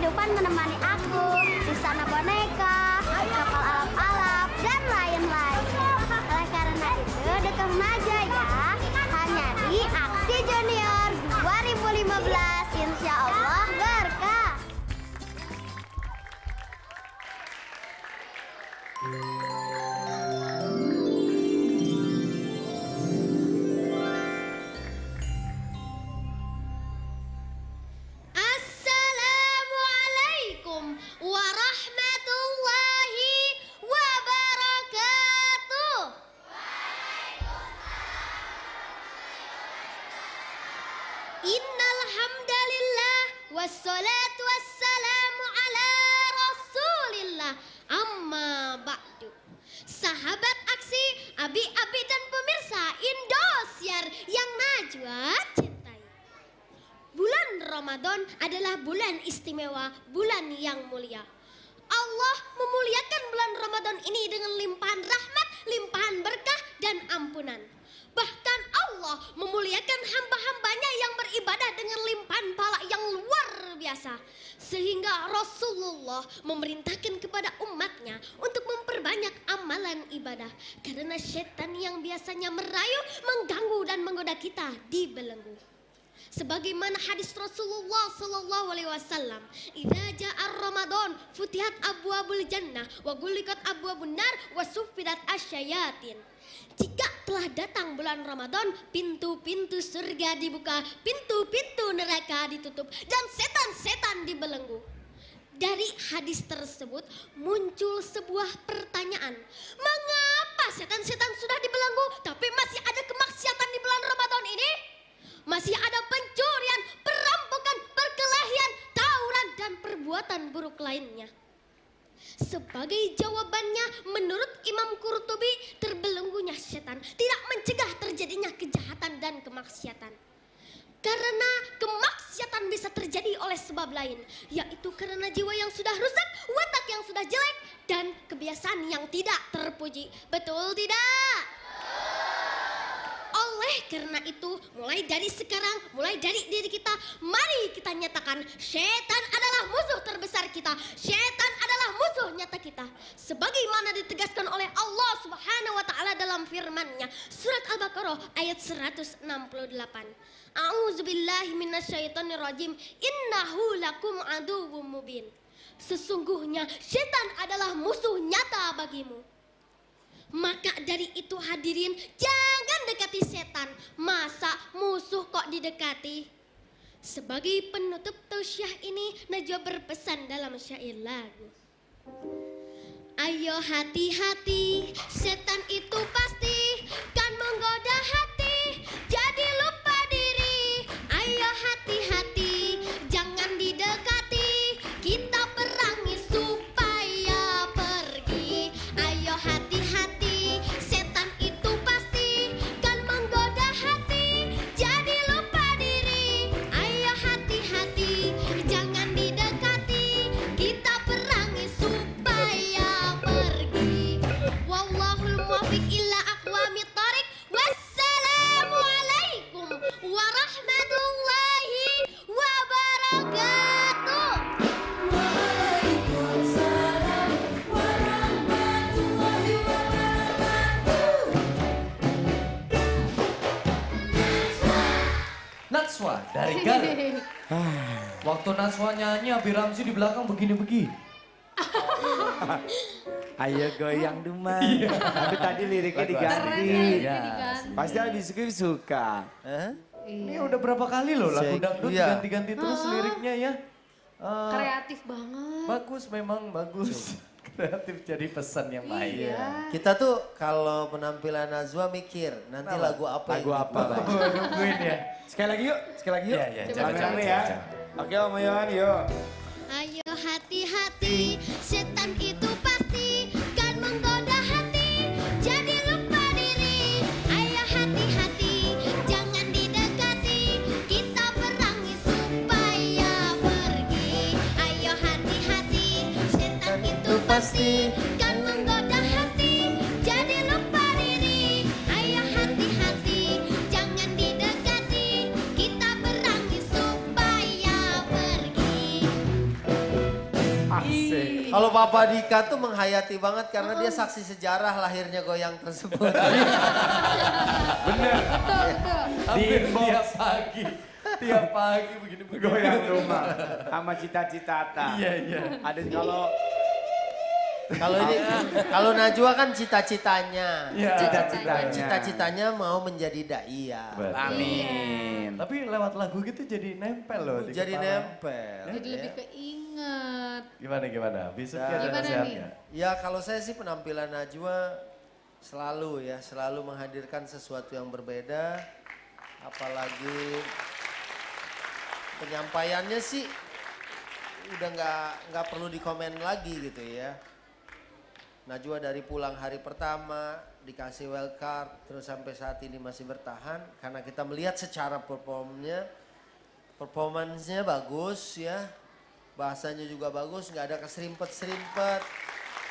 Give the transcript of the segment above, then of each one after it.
Dufan menemani aku di sana boneka, kapal alap-alap, dan lain-lain. Oleh karena itu, dukung aja ya. Hanya di Aksi Junior 2015, insya Allah berkah. Assalamualaikum warahmatullahi wabarakatuh. Innal hamdalillah wassalatu wassalamu ala Rasulillah. Amma ba'du. Sahabat Aksi, abi-abi dan pemirsa Indosiar yang Najwa cintai. Bulan Ramadan adalah bulan istimewa, bulan yang mulia. Allah memuliakan bulan Ramadan ini dengan limpahan rahmat, limpahan berkah dan ampunan. Bahkan Allah memuliakan hamba-hambanya yang beribadah dengan limpahan pahala yang luar biasa. Sehingga Rasulullah memerintahkan kepada umatnya untuk memperbanyak amalan ibadah. Karena setan yang biasanya merayu, mengganggu dan menggoda kita dibelenggu. Sebagaimana hadis Rasulullah sallallahu alaihi wasallam, "Idza ja'a Ramadan futihat abwabul jannah wa ghulliqat abwabun nar wa suffidat asyayatin." Jika telah datang bulan Ramadan, pintu-pintu surga dibuka, pintu-pintu neraka ditutup, dan setan-setan dibelenggu. Dari hadis tersebut muncul sebuah pertanyaan. Mengapa setan-setan sudah dibelenggu, tapi masih ada kemaksiatan di bulan Ramadan ini? Masih ada pencurian, perampokan, perkelahian, tawuran, dan perbuatan buruk lainnya. Sebagai jawabannya, menurut Imam Qurtubi, terbelenggunya setan tidak mencegah terjadinya kejahatan dan kemaksiatan. Karena kemaksiatan bisa terjadi oleh sebab lain, yaitu karena jiwa yang sudah rusak, watak yang sudah jelek, dan kebiasaan yang tidak terpuji. Betul tidak? Oleh karena itu, mulai dari sekarang, mulai dari diri kita, mari kita nyatakan setan adalah musuh terbesar kita. Setan adalah musuh nyata kita. Sebagaimana ditegaskan oleh Allah Subhanahu wa taala dalam firman-Nya, surat Al-Baqarah ayat 168. A'udzubillahi minasyaitonirrajim. Innahu lakum aduwwum mubin. Sesungguhnya setan adalah musuh nyata bagimu. Maka dari itu hadirin, jangan dekati setan. Masa musuh kok didekati? Sebagai penutup tausiah ini, Najwa berpesan dalam syair lagu. Ayo hati-hati, setan itu pasti kan menggoda hati, jadi lupa diri. Ayo hati-hati, jangan didekati, kita perangi supaya pergi. Ayo hati-hati, setan itu pasti kan menggoda hati, jadi lupa diri. Ayo hati-hati, jangan didekati, kita perangi supaya pergi. Wallahul muwaffiq ila aqwamit thoriq. Wassalamualaikum warahmatullahi wabarakatuh. Waalaikumsalam warahmatullahi wabarakatuh. Najwa dari Garut. Waktu Najwa nyanyi, Abi Ramzi di belakang begini-begini. Ayo goyang Dumang. Tapi tadi liriknya diganti. Iya. Pasti Abi suka. Ini udah berapa kali loh lagu dangdut Iya. diganti-ganti terus liriknya ya. Kreatif banget. Bagus, memang bagus. Kreatif jadi pesan yang baik. Iya. Kita tuh kalau penampilan Najwa mikir nanti Kenapa? lagu apa Lagu yang apa, dibuat. Bang? Nungguin ya. Sekali lagi yuk. Iya, iya, coba, Rame-rame coba, ya. coba. Oke Om Yohan yuk. Ayo hati-hati, setan itu pasti kan menggoda hati, jadi lupa diri. Ayo hati-hati, jangan didekati, kita perangi supaya pergi. Ayo hati-hati, setan itu pasti kan menggoda hati, jadi lupa diri. Ayo hati-hati, jangan didekati, kita perangi supaya pergi. Asik. Kalau Papa Dika tuh menghayati banget karena dia saksi sejarah lahirnya goyang tersebut. Bener. Hampir inbox. tiap pagi begini. Goyang rumah sama cita-cita. Iya. Ada kalau Kalau Najwa kan cita-citanya. Iya. cita-citanya. Cita-citanya mau menjadi daia. Amin. Tapi lewat lagu gitu jadi nempel loh di Jadi kepala. nempel. Jadi ya. lebih keinget. Gimana? Besoknya ada Gimana nasihatnya. Ya kalau saya sih penampilan Najwa selalu menghadirkan sesuatu yang berbeda. Apalagi penyampaiannya sih udah nggak perlu dikomen lagi gitu ya. Najwa dari pulang hari pertama dikasih wild card terus sampai saat ini masih bertahan karena kita melihat secara performance-nya bagus ya. Bahasanya juga bagus, nggak ada keserimpet-serimpet.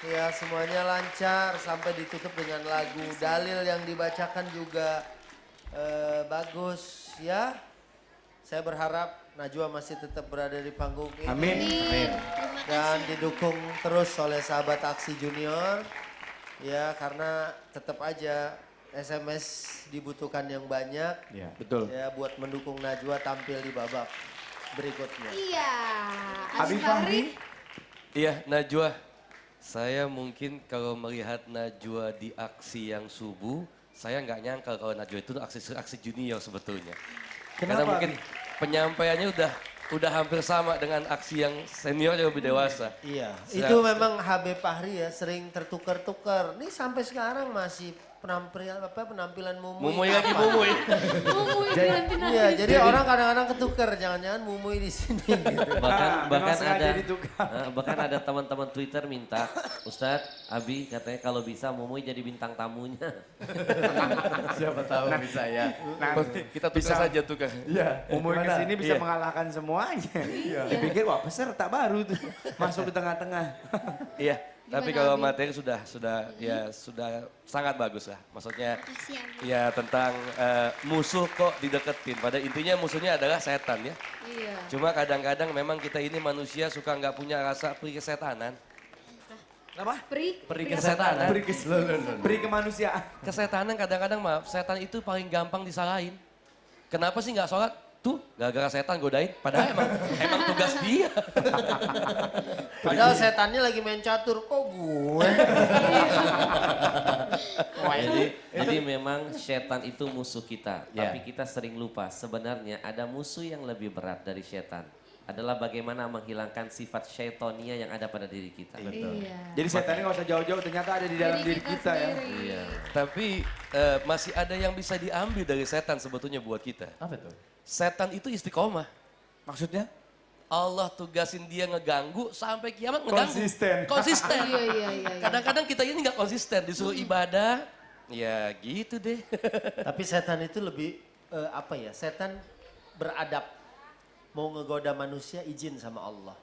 Ya semuanya lancar sampai ditutup dengan lagu. Dalil yang dibacakan juga bagus ya. Saya berharap Najwa masih tetap berada di panggung ini. Amin. Dan didukung terus oleh sahabat Aksi Junior. Ya karena tetap aja SMS dibutuhkan yang banyak. Iya, betul. Ya buat mendukung Najwa tampil di babak berikutnya. Iya. Habib Fahri. Iya, Najwa. Saya mungkin kalau melihat Najwa di aksi yang subuh, saya nggak nyangka kalau Najwa itu aksi junior sebetulnya. Karena Kenapa? mungkin penyampaiannya udah hampir sama dengan aksi yang senior yang lebih dewasa. Iya, Saya- itu memang Habib Fahri ya sering tertukar-tukar. Nih sampai sekarang masih penampilan Mumuy. Mumuy lagi kapan? Mumuy. Mumuy Iya, nanti. jadi orang kadang-kadang ketukar, jangan-jangan Mumuy di sini gitu. Memang bahkan sengaja ada ditukar. bahkan ada teman-teman Twitter minta Ustadz Abi katanya kalau bisa Mumuy jadi bintang tamunya. Siapa tahu bisa ya. Kita tukar saja tukar. Iya. Umur Gimana? kesini bisa Iya. mengalahkan semuanya. Dipikir wah peserta baru tuh masuk di tengah-tengah. Iya, tapi Gimana, kalau Abi? materi sudah sangat bagus lah. Maksudnya Makasih, Abi. ya tentang musuh kok dideketin. Pada intinya musuhnya adalah setan ya. Iya. Cuma kadang-kadang memang kita ini manusia suka nggak punya rasa perih kesetanan. Apa? Perih kesetanan. Beri kemanusiaan. Kesetanan kadang-kadang maaf, setan itu paling gampang disalahin. Kenapa sih nggak sholat? Tuh, gara-gara setan godain. Padahal emang tugas dia. Padahal setannya lagi main catur, kok gue? Jadi memang setan itu musuh kita, Ya. tapi kita sering lupa sebenarnya ada musuh yang lebih berat dari setan. Adalah bagaimana menghilangkan sifat syaitonia yang ada pada diri kita. Iya. Jadi setannya nggak usah jauh-jauh, ternyata ada di dalam diri kita ya. sendiri. Iya. Tapi masih ada yang bisa diambil dari setan sebetulnya buat kita. Apa tuh? Setan itu istiqomah. Maksudnya? Allah tugasin dia ngeganggu sampai kiamat ngeganggu. Konsisten. Konsisten. Iya. Kadang-kadang kita ini nggak konsisten, disuruh ibadah, ya gitu deh. Tapi setan itu lebih setan beradab. Mau ngegoda manusia izin sama Allah.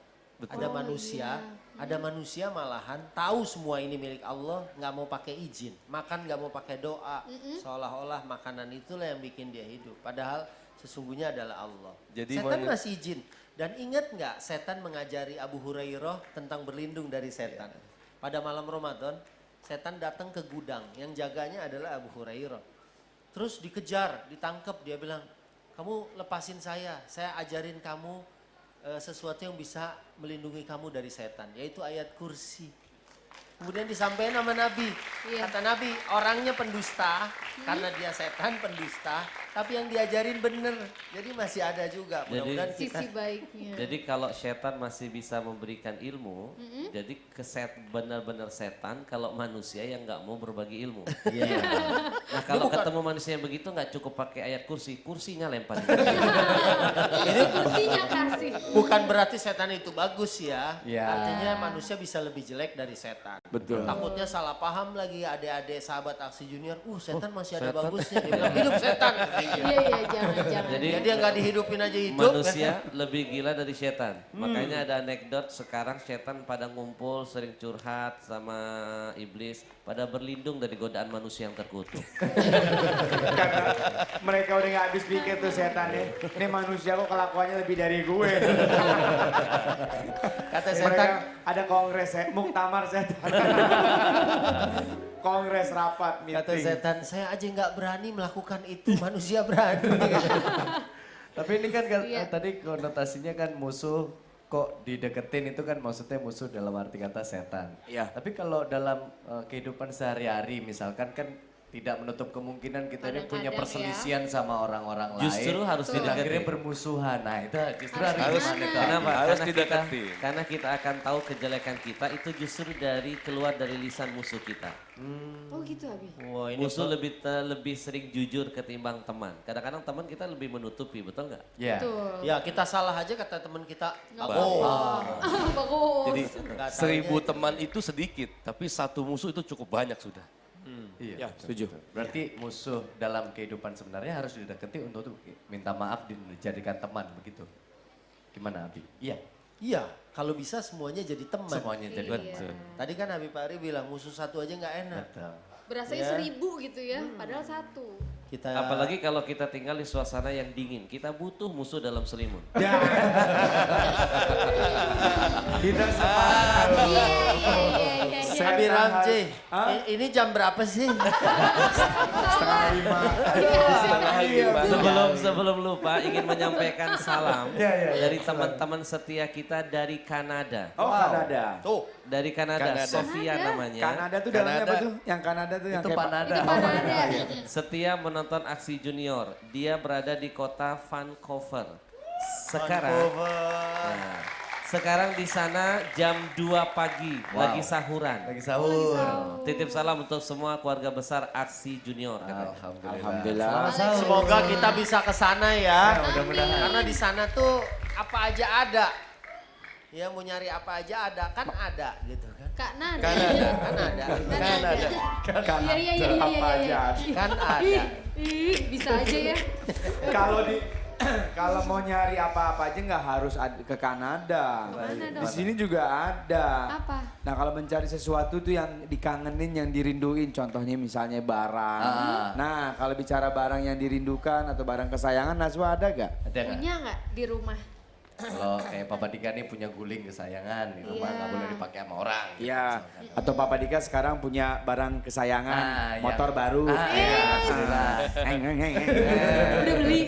Ada manusia malahan tahu semua ini milik Allah, nggak mau pakai izin, makan nggak mau pakai doa, seolah-olah makanan itulah yang bikin dia hidup. Padahal sesungguhnya adalah Allah. Jadi Setan masih izin. Dan ingat nggak setan mengajari Abu Hurairah tentang berlindung dari setan. Pada malam Ramadan, setan datang ke gudang, yang jaganya adalah Abu Hurairah. Terus dikejar, ditangkap, dia bilang, kamu lepasin saya ajarin kamu sesuatu yang bisa melindungi kamu dari setan, yaitu ayat kursi. Kemudian disampaikan sama Nabi, Iya. kata Nabi, orangnya pendusta, karena dia setan pendusta, tapi yang diajarin bener. Jadi masih ada juga, mudah-mudahan kita... Sisi baiknya. Jadi kalau setan masih bisa memberikan ilmu, jadi benar-benar setan kalau manusia yang nggak mau berbagi ilmu. Nah kalau ketemu manusia yang begitu nggak cukup pakai ayat kursi, kursinya lempar. Kursinya kasih. Bukan berarti setan itu bagus ya. Ya. Artinya manusia bisa lebih jelek dari setan. Betul. Takutnya salah paham lagi adik-adik sahabat Aksi Junior. Setan masih ada Setan. bagusnya. Dia bilang hidup setan. Iya, jangan. Jadi Ya dia nggak dihidupin aja hidup. manusia lebih gila dari setan. Makanya ada anekdot sekarang setan pada ngumpul sering curhat sama iblis. Pada berlindung dari godaan manusia yang terkutuk. Karena mereka udah nggak habis pikir tuh setannya. Ini manusia kok kelakuannya lebih dari gue. Kata Mereka setan, ada kongres ya, muktamar setan. Kongres rapat kata meeting. setan, saya aja nggak berani melakukan itu, manusia berani. Tapi ini kan Iya. tadi konotasinya kan musuh kok dideketin itu kan maksudnya musuh dalam arti kata setan. Iya. Tapi kalau dalam kehidupan sehari-hari misalkan kan tidak menutup kemungkinan kita ini punya Kadang-kadang perselisihan sama orang-orang lain. Justru harus Dan dideketin. akhirnya bermusuhan. Nah itu justru Harus harus gimana? gimana, Kak? Kenapa? Harus Karena kita, dideketin. karena kita akan tahu kejelekan kita itu justru dari keluar dari lisan musuh kita. Oh gitu Abi. Wah ini Musuh lebih sering jujur ketimbang teman. Kadang-kadang teman kita lebih menutupi, betul nggak? Ya. Betul. Ya kita salah aja kata teman kita. Nggak "Bagus." Bagus. Jadi Nggak 1000 taunya. teman itu sedikit, tapi satu musuh itu cukup banyak sudah. Iya, Ya, setuju. Berarti musuh dalam kehidupan sebenarnya harus didekati untuk minta maaf dan dijadikan teman begitu. Gimana Abi? Iya, Iya, kalau bisa semuanya jadi teman. semuanya jadi Iya. Tadi kan Habib Ari bilang musuh satu aja nggak enak. betul. Berasanya Ya. 1000 gitu ya, padahal 1. Kita Apalagi kalau kita tinggal di suasana yang dingin, kita butuh musuh dalam selimut. Ya. Kita sepakat. Iya. Habib Ramji, Hah? ini jam berapa sih? Setengah 5. Sebelum lupa ingin menyampaikan salam Ya. dari teman-teman setia kita dari Kanada. Oh, Kanada. Tuh, Dari Kanada, Kanada. Sofia namanya. Kanada tuh dalamnya apa Kanada. tuh? Yang Kanada tuh yang Itu kayak Panada. Itu Panada. Setia menonton Aksi Junior. Dia berada di kota Vancouver. Sekarang Nah, sekarang di sana jam 2 pagi lagi sahuran. Lagi sahur. Titip salam untuk semua keluarga besar Aksi Junior katanya. Alhamdulillah. Alhamdulillah. Selamat sahur. semoga kita bisa ke sana ya. mudah-mudahan. Karena di sana tuh apa aja ada. Ya mau nyari apa aja ada, kan ada gitu kan. Kak Nada. Kan ada. Iya. Apa aja. Kan ada. Ih, bisa aja ya. Kalau mau nyari apa-apa aja nggak harus ke Kanada. Mana Di dong? sini juga ada. Apa? Nah kalau mencari sesuatu tuh yang dikangenin, yang dirinduin, contohnya misalnya barang. Nah kalau bicara barang yang dirindukan atau barang kesayangan, Najwa ada gak? Ada nggak? Punya nggak di rumah? Kalau kayak Papa Dika nih punya guling kesayangan di rumah Iya. nggak boleh dipakai sama orang. gitu Iya. misalkan. Atau Papa Dika sekarang punya barang kesayangan, motor yang- baru. Iya, alhamdulillah. Udah beli.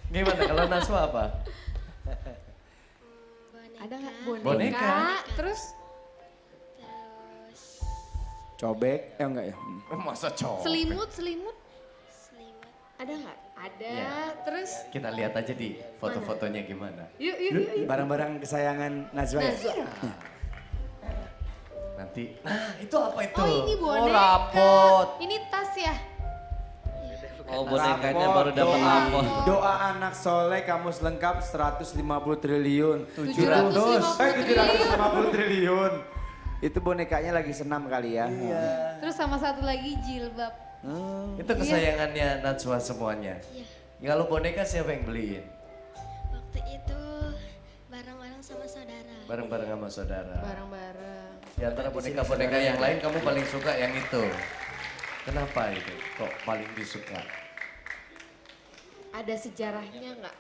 Gimana kalau Naswa apa? Ada nggak boneka? Boneka. Terus Cobek, enggak ya? Masa cowok? selimut? selimut Ada nggak? Ada. Iya. Terus Kita lihat aja di foto-fotonya gimana. yuk. Barang-barang kesayangan Najwa ya? Nanti, nah itu apa itu? Oh ini boneka. Oh, rapot. Ini tas ya? Oh bonekanya Rapot, baru dapat doa. lapor. Doa anak soleh kamus lengkap 150 triliun. 750 750 triliun. Itu bonekanya lagi senam kali ya. Terus sama satu lagi jilbab. Itu kesayangannya Najwa semuanya. Kalau boneka siapa yang beliin? waktu itu bareng-bareng sama saudara. Bareng-bareng sama saudara. Bareng-bareng. Di antara boneka-boneka yang lain kamu paling suka yang itu. Kenapa itu? Kok paling disuka? Ada sejarahnya nggak?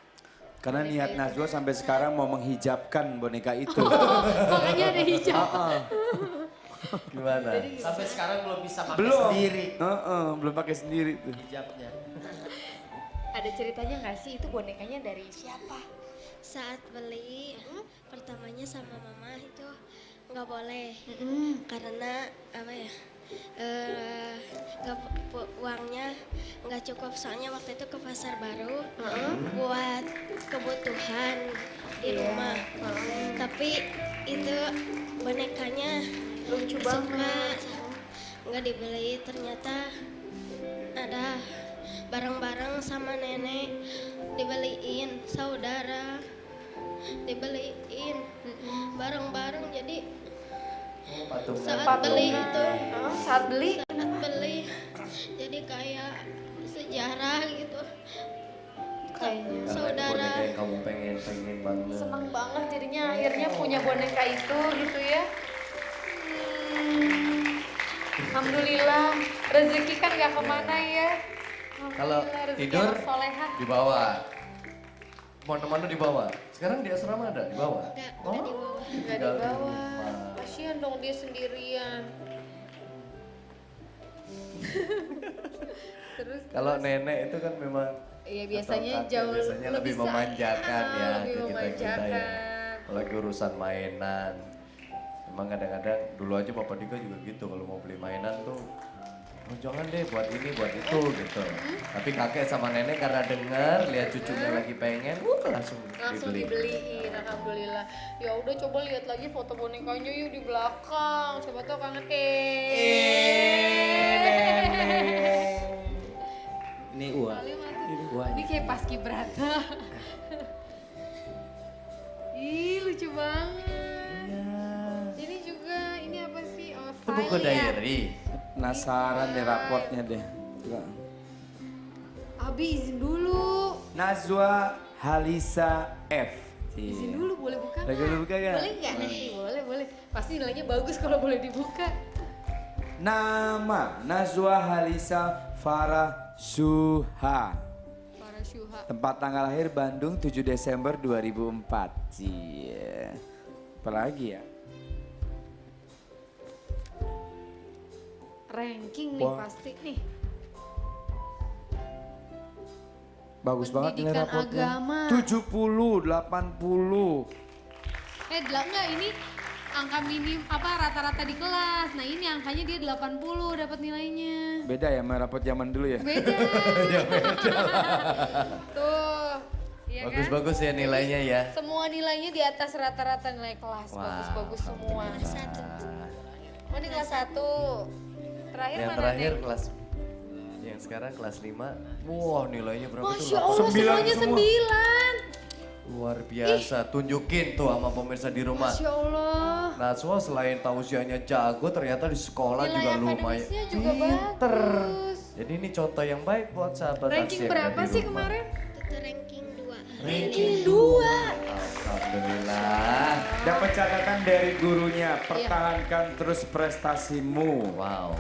Karena Boneka niat itu. Najwa sampai sekarang mau menghijabkan boneka itu. Makanya ada hijab. Gimana? Sampai sekarang belum bisa pakai Belum. sendiri Belum pakai sendiri tuh. hijabnya. Ada ceritanya nggak sih itu bonekanya dari siapa? Saat beli pertamanya sama mama itu nggak boleh karena apa ya? Uangnya nggak cukup soalnya waktu itu ke pasar baru buat kebutuhan di rumah. Tapi itu bonekanya Lucu suka banget. nggak dibeli, ternyata ada barang-barang sama nenek dibeliin, saudara dibeliin barang-barang, jadi saat beli itu Saat beli? jadi kayak sejarah gitu. Kayaknya. Saudara. Boneka yang kamu pengen banget. Seneng banget jadinya akhirnya punya boneka itu gitu ya. Alhamdulillah rezeki kan gak kemana ya. Kalau Alhamdulillah, rezeki tidur anak solehah. di bawah. Kemana-mana dibawa. Sekarang di asrama ada dibawa. Udah di bawah. Nggak tinggal di dibawa. rumah. Kasihan dong dia sendirian. Terus Kalau nenek itu kan memang iya atau biasanya kakek jauh biasanya lebih memanjakan ya lebih ke kita-kita ya. memanjakan. Apalagi urusan mainan. Memang kadang-kadang dulu aja Bapak Dika juga gitu kalau mau beli mainan tuh oh jangan deh buat ini buat itu gitu. Tapi kakek sama nenek karena dengar lihat cucunya lagi pengen, langsung dibeliin, alhamdulillah. Ya udah coba lihat lagi foto bonekanya yuk di belakang. Siapa tahu kangen. Ini Ua. Ini kayak paskibraka. Ih lucu banget. Ini juga ini apa sih? Oh, Itu buku file ya. diary. Penasaran deh rapotnya deh. Abi izin dulu. Najwa Halisa F. Izin dulu boleh buka Lagi nggak? dulu buka nggak? Boleh nggak nanti? Boleh, boleh. Pasti nilainya bagus kalau boleh dibuka. Nama Najwa Halisa Farah Suha. Para Syuha. Tempat tanggal lahir Bandung 7 Desember 2004. Cie. Apalagi ya? Ranking nih Wah. pasti nih. Bagus banget nilai Pendidikan rapotnya. agama. 70, 80. Enggak ini angka minim apa rata-rata di kelas. Nah ini angkanya dia 80 dapat nilainya. Beda ya sama rapot zaman dulu ya? Beda. Tuh. Iya kan? Bagus-bagus ya nilainya ya. Semua nilainya di atas rata-rata nilai kelas. Bagus-bagus semua. Oh ini kelas 1. Terakhir Yang mana terakhir Neng? kelas yang sekarang kelas 5. Wah, nilainya berapa tuh? Masya Allah semuanya 9. Luar biasa. Tunjukin tuh sama pemirsa di rumah. Masya Allah. Najwa selain tausiahnya jago, ternyata di sekolah Nilai juga lumayan akademisnya juga pinter. bagus. Jadi ini contoh yang baik buat sahabat Ranking Aksi yang berapa ada di sih rumah. kemarin? Itu ranking 2. Ranking 2. Alhamdulillah. Dapat catatan dari gurunya, pertahankan terus prestasimu. Wow.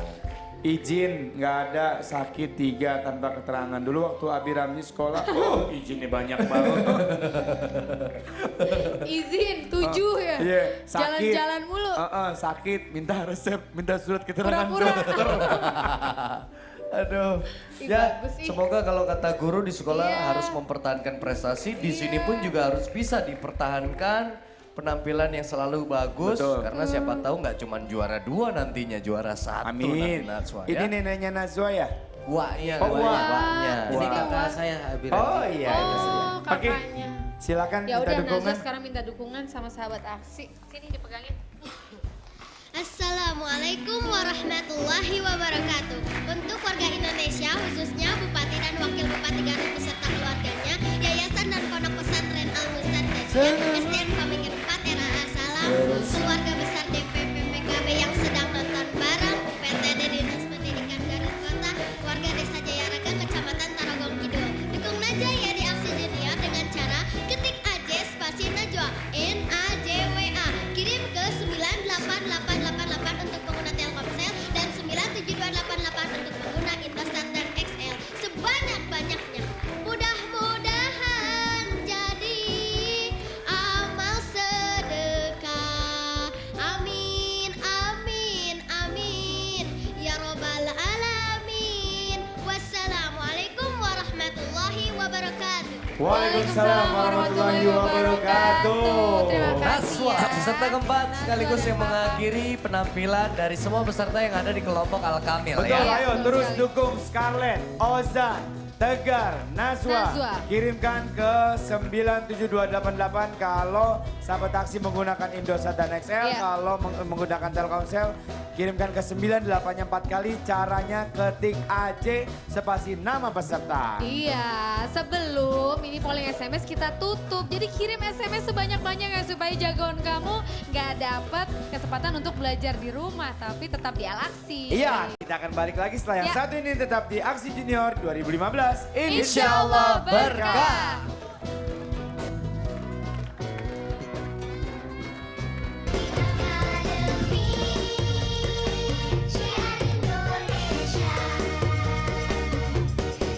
Izin nggak ada, sakit 3 tanpa keterangan. Dulu waktu Abi Ramli sekolah, izinnya banyak banget. Izin 7 ya? Iya, sakit. Jalan-jalan mulu. Sakit, minta resep, minta surat keterangan Pura-pura. dokter. Aduh, Ih, ya bagus, ih. semoga kalau kata guru di sekolah Iya. harus mempertahankan prestasi, di sini pun juga harus bisa dipertahankan penampilan yang selalu bagus. Betul. Karena siapa tahu nggak cuma juara 2 nantinya, juara 1 Amin. nanti Najwa Ini ya. neneknya Najwa ya? Waknya, Oh, wak. waknya. Ini Wah. kakak saya Abi Oh Radi. iya. itu saya. Oh Oke, kakaknya. silakan Ya minta udah dukungan. Nazwa sekarang minta dukungan sama sahabat aksi. Sini dipegangin. Assalamualaikum warahmatullahi wabarakatuh. Untuk warga Indonesia, khususnya Bupati dan Wakil Bupati Garut beserta keluarganya, Yayasan dan Pondok Pesantren Al Mustadjir, SDN Pamingir 4 RAA Salam, keluarga besar DPP PKB yang sedang nonton bareng, UPTD Dinas Pendidikan Garut Kota, warga Desa Jayaraga, Kecamatan Tarogong Kidul. Dukung Najwa ya di aksi junior dengan cara ketik aja spasi Najwa NAJWA, kirim ke 98888 untuk pengguna Telkomsel dan 97288 untuk pengguna Indosat dan XL sebanyak-banyaknya. Mudah-mudahan jadi amal sedekah. Amin, amin, amin. Ya Robbal Alamin. Wassalamualaikum warahmatullahi wabarakatuh. Waalaikumsalam warahmatullahi wabarakatuh. Terima kasih. Najwa, ya. peserta keempat sekaligus yang mengakhiri penampilan dari semua peserta yang ada di kelompok Al-Kamil Betul, ya. ayo betul terus sekali. dukung Scarlett, Ozan, Tegar, Najwa. Najwa. Kirimkan ke 97288 kalau sahabat taksi menggunakan Indosat dan XL. Iya. Kalau menggunakan Telkomsel, kirimkan ke 98-nya 4 kali. Caranya ketik AJ spasi nama peserta. Iya, sebelum ini polling SMS kita tutup. Jadi kirim SMS sebanyak-banyaknya supaya jagoan kamu nggak dapat kesempatan untuk belajar di rumah, tapi tetap di Al-Aksi. Iya, kita akan balik lagi setelah yang Ya. satu ini tetap di Aksi Junior 2015. Insya Allah berkah.